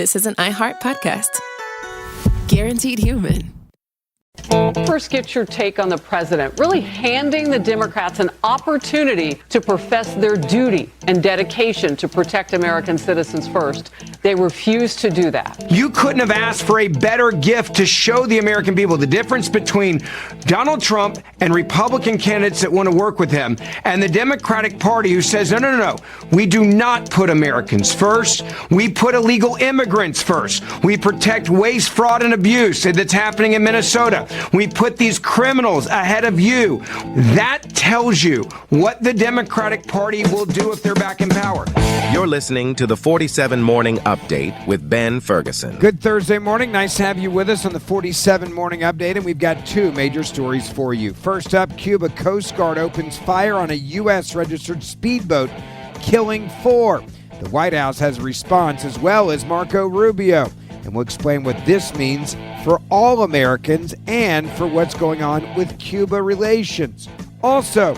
this is an iHeart podcast. Guaranteed human. First, get your take on the president really handing the Democrats an opportunity to profess their duty and dedication to protect American citizens first. They refuse to do that. You couldn't have asked for a better gift to show the American people the difference between Donald Trump and Republican candidates that want to work with him and the Democratic Party who says, no, we do not put Americans first. We put illegal immigrants first. We protect waste, fraud, and abuse that's happening in Minnesota. We put these criminals ahead of you. That tells you what the Democratic Party will do if they're back in power. You're listening to the 47 Morning Update with Ben Ferguson. Good Thursday morning. Nice to have you with us on the 47 Morning Update, and we've got two major stories for you. First up, Cuba Coast Guard opens fire on a U.S. registered speedboat, killing 4. The White House has a response, as well as Marco Rubio. And we'll explain what this means for all Americans and for what's going on with Cuba relations. Also,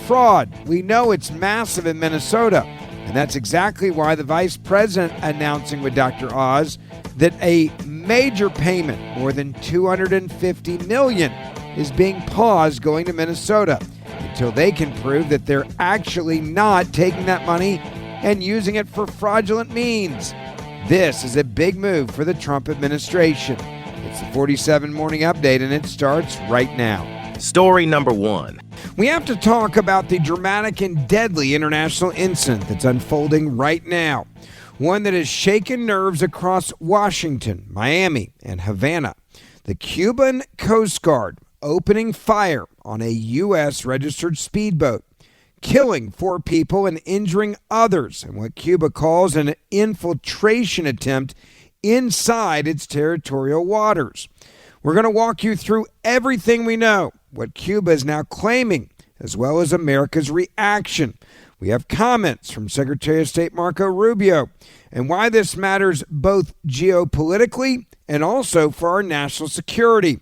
fraud. We know it's massive in Minnesota, and that's exactly why the vice president announcing with Dr. Oz that a major payment, more than $250 million, is being paused going to Minnesota until they can prove that they're actually not taking that money and using it for fraudulent means. This is a big move for the Trump administration. It's the 47 Morning Update, and it starts right now. Story number 1. We have to talk about the dramatic and deadly international incident that's unfolding right now. One that has shaken nerves across Washington, Miami, and Havana. The Cuban Coast Guard opening fire on a U.S. registered speedboat, killing 4 people and injuring others in what Cuba calls an infiltration attempt inside its territorial waters. We're going to walk you through everything we know, what Cuba is now claiming, as well as America's reaction. We have comments from Secretary of State Marco Rubio and why this matters both geopolitically and also for our national security.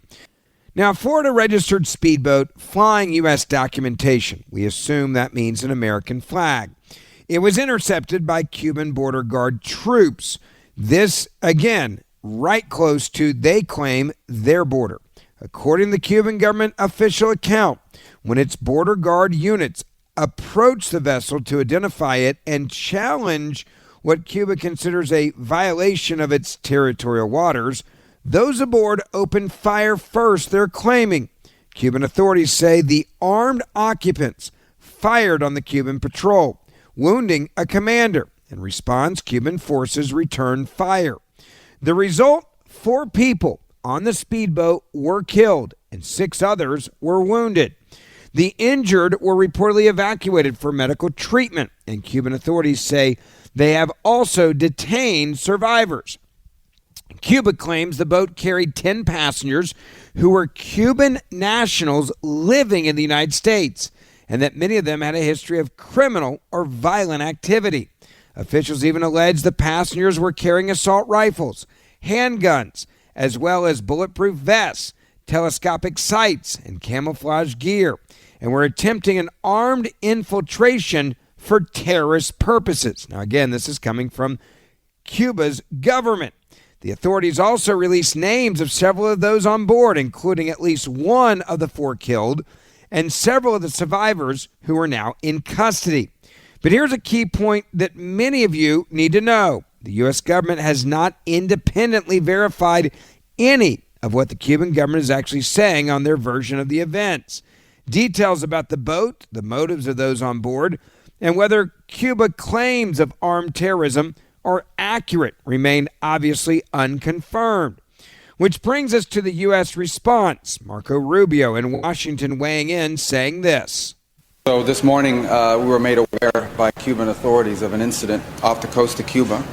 Now, Florida-registered speedboat flying U.S. documentation. We assume that means an American flag. It was intercepted by Cuban border guard troops. This, again, right close to, they claim, their border. According to the Cuban government official account, when its border guard units approached the vessel to identify it and challenge what Cuba considers a violation of its territorial waters, those aboard opened fire first, they're claiming. Cuban authorities say the armed occupants fired on the Cuban patrol, wounding a commander. In response, Cuban forces returned fire. The result, 4 people on the speedboat were killed and 6 others were wounded. The injured were reportedly evacuated for medical treatment, and Cuban authorities say they have also detained survivors. Cuba claims the boat carried 10 passengers who were Cuban nationals living in the United States, and that many of them had a history of criminal or violent activity. Officials even allege the passengers were carrying assault rifles, handguns, as well as bulletproof vests, telescopic sights, and camouflage gear, and were attempting an armed infiltration for terrorist purposes. Now, again, this is coming from Cuba's government. The authorities also released names of several of those on board, including at least 1 of the 4 killed and several of the survivors who are now in custody. But here's a key point that many of you need to know. The U.S. government has not independently verified any of what the Cuban government is actually saying on their version of the events. Details about the boat, the motives of those on board, and whether Cuba claims of armed terrorism are accurate remain obviously unconfirmed. Which brings us to the U.S. response. Marco Rubio in Washington weighing in, saying this. So this morning we were made aware by Cuban authorities of an incident off the coast of Cuba.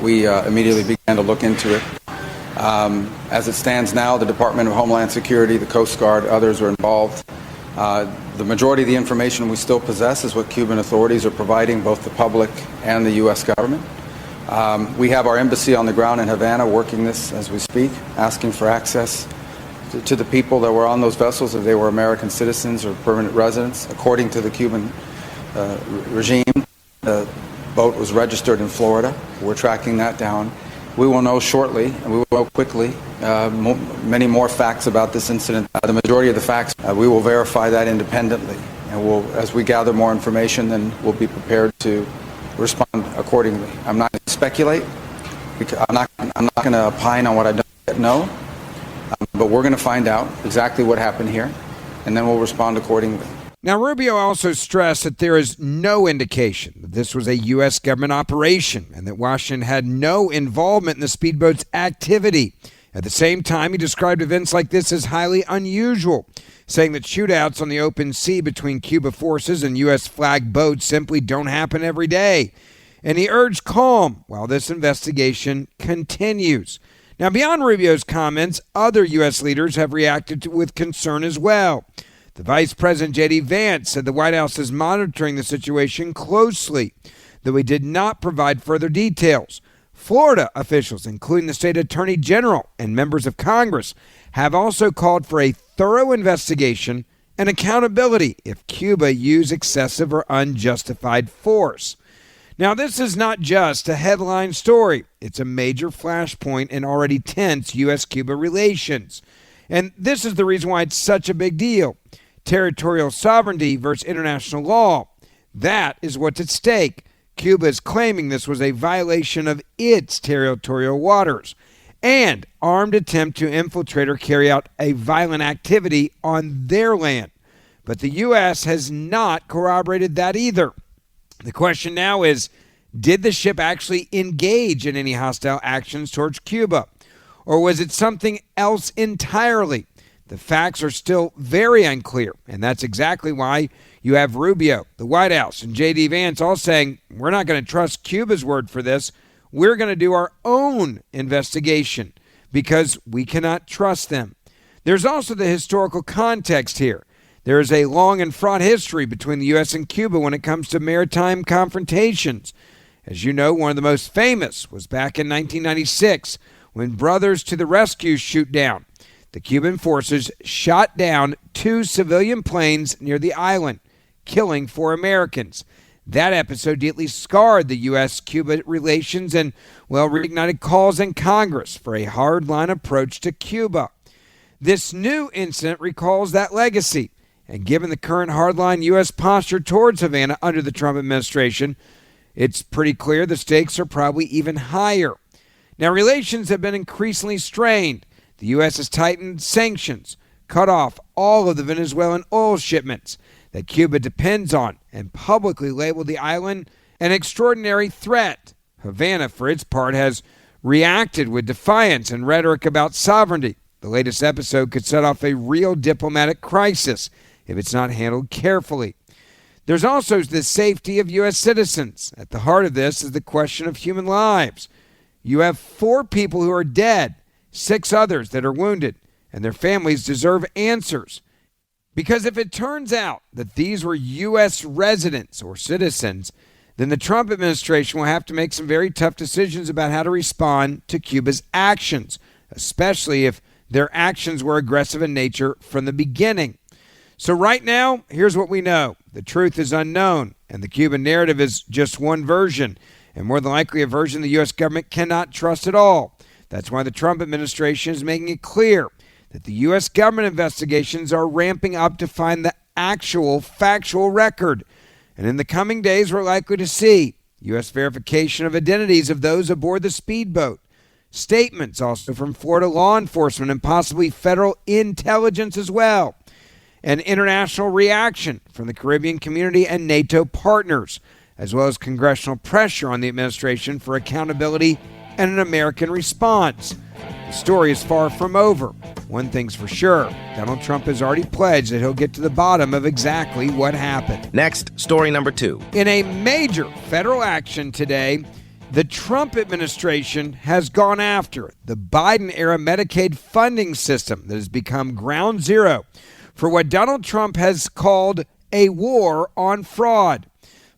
We immediately began to look into it. As it stands now, the Department of Homeland Security, the Coast Guard, others are involved. The majority of the information we still possess is what Cuban authorities are providing both the public and the U.S. government. We have our embassy on the ground in Havana working this as we speak, asking for access to the people that were on those vessels, if they were American citizens or permanent residents, according to the Cuban regime. boat was registered in Florida. We're tracking that down. We will know shortly, and we will know quickly, many more facts about this incident. The majority of the facts, we will verify that independently. And as we gather more information, then we'll be prepared to respond accordingly. I'm not going to speculate. I'm not going to opine on what I don't yet know. But we're going to find out exactly what happened here, and then we'll respond accordingly. Now, Rubio also stressed that there is no indication that this was a U.S. government operation and that Washington had no involvement in the speedboat's activity. At the same time, he described events like this as highly unusual, saying that shootouts on the open sea between Cuba forces and U.S. flagged boats simply don't happen every day. And he urged calm while this investigation continues. Now, beyond Rubio's comments, other U.S. leaders have reacted with concern as well. The Vice President, J.D. Vance, said the White House is monitoring the situation closely, though he did not provide further details. Florida officials, including the state attorney general and members of Congress, have also called for a thorough investigation and accountability if Cuba used excessive or unjustified force. Now, this is not just a headline story. It's a major flashpoint in already tense U.S.-Cuba relations. And this is the reason why it's such a big deal. Territorial sovereignty versus international law. That is what's at stake. Cuba is claiming this was a violation of its territorial waters and armed attempt to infiltrate or carry out a violent activity on their land. But the U.S. has not corroborated that either. The question now is, did the ship actually engage in any hostile actions towards Cuba? Or was it something else entirely? The facts are still very unclear, and that's exactly why you have Rubio, the White House, and J.D. Vance all saying, we're not going to trust Cuba's word for this. We're going to do our own investigation because we cannot trust them. There's also the historical context here. There is a long and fraught history between the U.S. and Cuba when it comes to maritime confrontations. As you know, one of the most famous was back in 1996 when Brothers to the Rescue shootdown. The Cuban forces shot down 2 civilian planes near the island, killing 4 Americans. That episode deeply scarred the U.S.-Cuba relations and, reignited calls in Congress for a hardline approach to Cuba. This new incident recalls that legacy. And given the current hardline U.S. posture towards Havana under the Trump administration, it's pretty clear the stakes are probably even higher. Now, relations have been increasingly strained. The U.S. has tightened sanctions, cut off all of the Venezuelan oil shipments that Cuba depends on, and publicly labeled the island an extraordinary threat. Havana, for its part, has reacted with defiance and rhetoric about sovereignty. The latest episode could set off a real diplomatic crisis if it's not handled carefully. There's also the safety of U.S. citizens. At the heart of this is the question of human lives. You have 4 people who are dead, 6 others that are wounded, and their families deserve answers. Because if it turns out that these were U.S. residents or citizens, then the Trump administration will have to make some very tough decisions about how to respond to Cuba's actions, especially if their actions were aggressive in nature from the beginning. So right now, here's what we know. The truth is unknown, and the Cuban narrative is just one version, and more than likely a version the U.S. government cannot trust at all. That's why the Trump administration is making it clear that the U.S. government investigations are ramping up to find the actual factual record. And in the coming days, we're likely to see U.S. verification of identities of those aboard the speedboat, statements also from Florida law enforcement and possibly federal intelligence as well, and international reaction from the Caribbean community and NATO partners, as well as congressional pressure on the administration for accountability and an American response. The story is far from over. One thing's for sure, Donald Trump has already pledged that he'll get to the bottom of exactly what happened. Next, story number 2. In a major federal action today, the Trump administration has gone after the Biden-era Medicaid funding system that has become ground zero for what Donald Trump has called a war on fraud.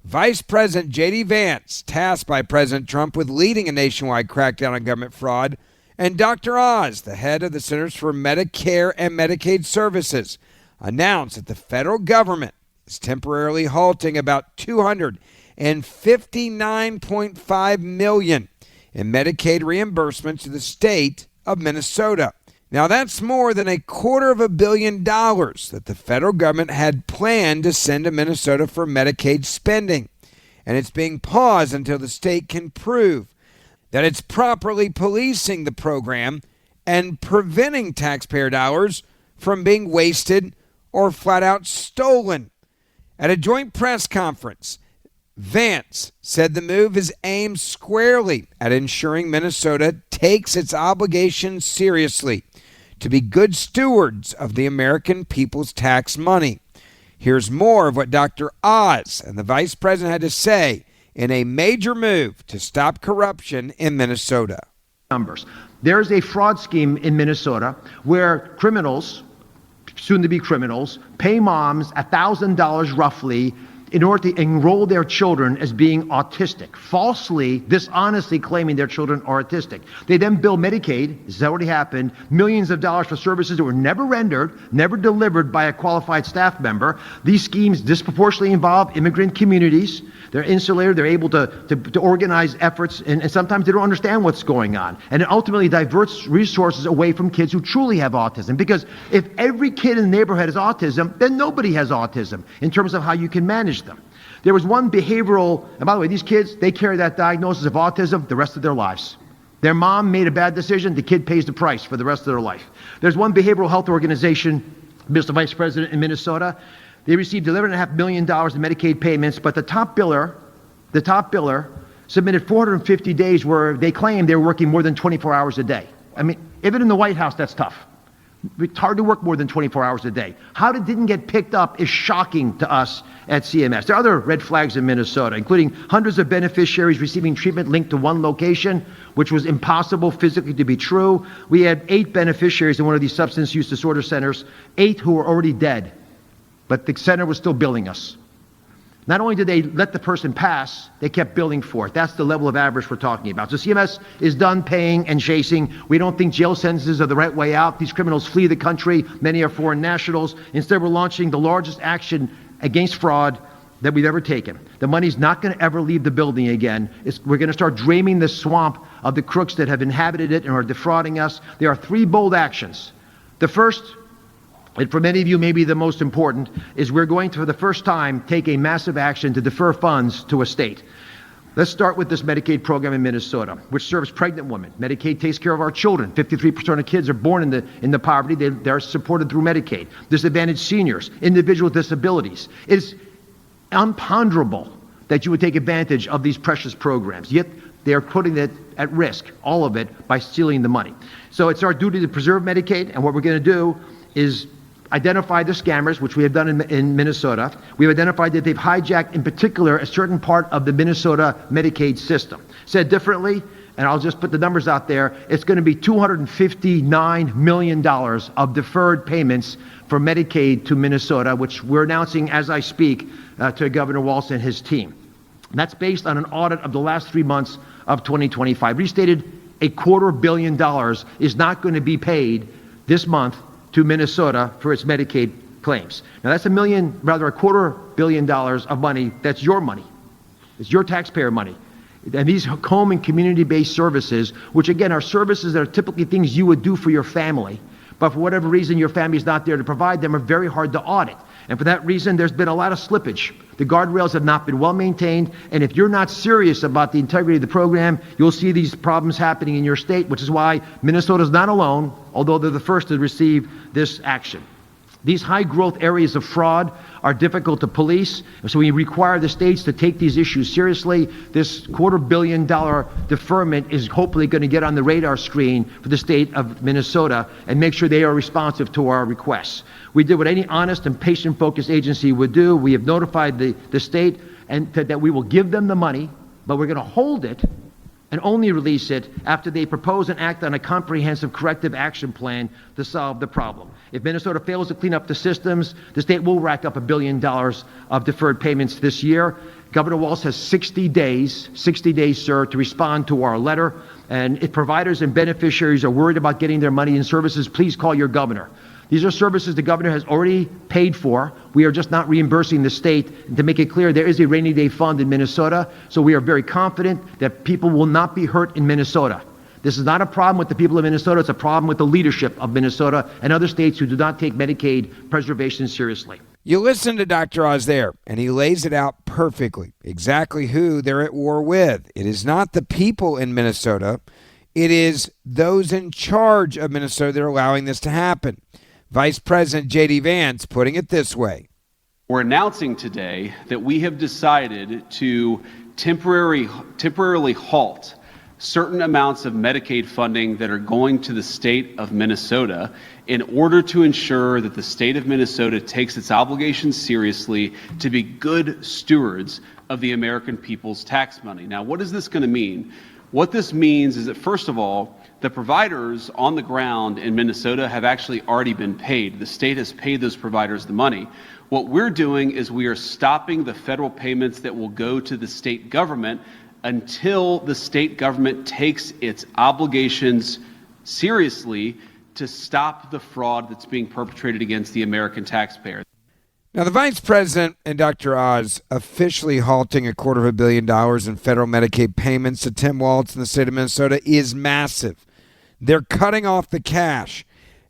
Vice President J.D. Vance, tasked by President Trump with leading a nationwide crackdown on government fraud, and Dr. Oz, the head of the Centers for Medicare and Medicaid Services, announced that the federal government is temporarily halting about $280 and $59.5 million in Medicaid reimbursements to the state of Minnesota. Now, that's more than $250 million that the federal government had planned to send to Minnesota for Medicaid spending. And it's being paused until the state can prove that it's properly policing the program and preventing taxpayer dollars from being wasted or flat out stolen. At a joint press conference, Vance said the move is aimed squarely at ensuring Minnesota takes its obligations seriously to be good stewards of the American people's tax money. Here's more of what Dr. Oz and the vice president had to say in a major move to stop corruption in Minnesota. Numbers. There's a fraud scheme in Minnesota where criminals, soon-to-be criminals, pay moms $1,000 roughly in order to enroll their children as being autistic, falsely, dishonestly claiming their children are autistic. They then bill Medicaid, this has already happened, millions of dollars for services that were never rendered, never delivered by a qualified staff member. These schemes disproportionately involve immigrant communities. They're insulated, they're able to organize efforts, and sometimes they don't understand what's going on. And it ultimately diverts resources away from kids who truly have autism. Because if every kid in the neighborhood has autism, then nobody has autism in terms of how you can manage them. There was one behavioral, and by the way, these kids, they carry that diagnosis of autism the rest of their lives. Their mom made a bad decision, the kid pays the price for the rest of their life. There's one behavioral health organization, Mr. Vice President, in Minnesota. They received $11.5 million in Medicaid payments, but the top biller submitted 450 days where they claimed they were working more than 24 hours a day. I mean, even in the White House, that's tough. It's hard to work more than 24 hours a day. How it didn't get picked up is shocking to us at CMS. There are other red flags in Minnesota, including hundreds of beneficiaries receiving treatment linked to one location, which was impossible physically to be true. We had 8 beneficiaries in one of these substance use disorder centers, 8 who were already dead, but the center was still billing us. Not only did they let the person pass, they kept billing for it. That's the level of avarice we're talking about. So CMS is done paying and chasing. We don't think jail sentences are the right way out. These criminals flee the country. Many are foreign nationals. Instead, we're launching the largest action against fraud that we've ever taken. The money's not going to ever leave the building again. We're going to start draining the swamp of the crooks that have inhabited it and are defrauding us. There are 3 bold actions. The first, and for many of you maybe the most important, is we're going to, for the first time, take a massive action to defer funds to a state. Let's start with this Medicaid program in Minnesota, which serves pregnant women. Medicaid takes care of our children. 53% of kids are born in the poverty. They're supported through Medicaid. Disadvantaged seniors, individual disabilities. It's unponderable that you would take advantage of these precious programs. Yet they're putting it at risk, all of it, by stealing the money. So it's our duty to preserve Medicaid, and what we're going to do is identify the scammers, which we have done in Minnesota. We've identified that they've hijacked, in particular, a certain part of the Minnesota Medicaid system. Said differently, and I'll just put the numbers out there, it's going to be $259 million of deferred payments for Medicaid to Minnesota, which we're announcing as I speak to Governor Walz and his team. That's based on an audit of the last 3 months of 2025. Restated, $250 million is not going to be paid this month to Minnesota for its Medicaid claims. Now that's $250 million of money. That's your money. It's your taxpayer money. And these home and community-based services, which again are services that are typically things you would do for your family, but for whatever reason your family's not there to provide them, are very hard to audit. And for that reason, there's been a lot of slippage. The guardrails have not been well maintained, and if you're not serious about the integrity of the program, you'll see these problems happening in your state, which is why Minnesota's not alone, although they're the first to receive this action. These high-growth areas of fraud are difficult to police, so we require the states to take these issues seriously. This $250 million deferment is hopefully going to get on the radar screen for the state of Minnesota and make sure they are responsive to our requests. We did what any honest and patient-focused agency would do. We have notified the state and that we will give them the money, but we're going to hold it and only release it after they propose and act on a comprehensive corrective action plan to solve the problem. If Minnesota fails to clean up the systems, the state will rack up $1 billion of deferred payments this year. Governor Walz has 60 days, sir, to respond to our letter. And if providers and beneficiaries are worried about getting their money and services, please call your governor. These are services the governor has already paid for. We are just not reimbursing the state. And to make it clear, there is a rainy day fund in Minnesota, so we are very confident that people will not be hurt in Minnesota. This is not a problem with the people of Minnesota. It's a problem with the leadership of Minnesota and other states who do not take Medicaid preservation seriously. You listen to Dr. Oz there, and he lays it out perfectly, exactly who they're at war with. It is not the people in Minnesota. It is those in charge of Minnesota that are allowing this to happen. Vice President J.D. Vance putting it this way. We're announcing today that we have decided to temporarily halt certain amounts of Medicaid funding that are going to the state of Minnesota in order to ensure that the state of Minnesota takes its obligations seriously to be good stewards of the American people's tax money. Now, what is this going to mean? What this means is that, first of all, the providers on the ground in Minnesota have actually already been paid. The state has paid those providers the money. What we're doing is we are stopping the federal payments that will go to the state government until the state government takes its obligations seriously to stop the fraud that's being perpetrated against the American taxpayer. Now, the Vice President and Dr. Oz officially halting $250 million in federal Medicaid payments to Tim Walz in the state of Minnesota is massive. They're cutting off the cash.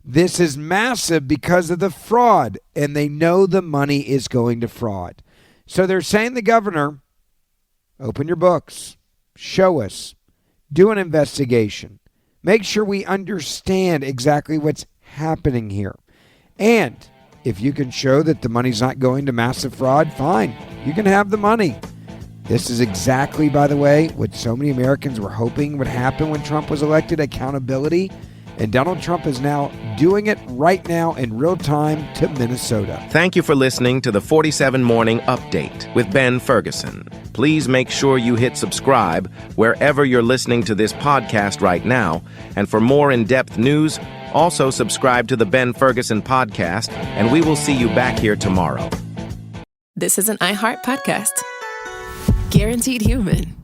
This is massive because of the fraud, and they know the money is going to fraud. So they're saying to the governor, open your books, show us, do an investigation, make sure we understand exactly what's happening here. And if you can show that the money's not going to massive fraud, fine, you can have the money. This is exactly, by the way, what so many Americans were hoping would happen when Trump was elected, accountability. And Donald Trump is now doing it right now in real time to Minnesota. Thank you for listening to the 47 Morning Update with Ben Ferguson. Please make sure you hit subscribe wherever you're listening to this podcast right now. And for more in-depth news, also subscribe to the Ben Ferguson Podcast, and we will see you back here tomorrow. This is an iHeart podcast. Guaranteed human.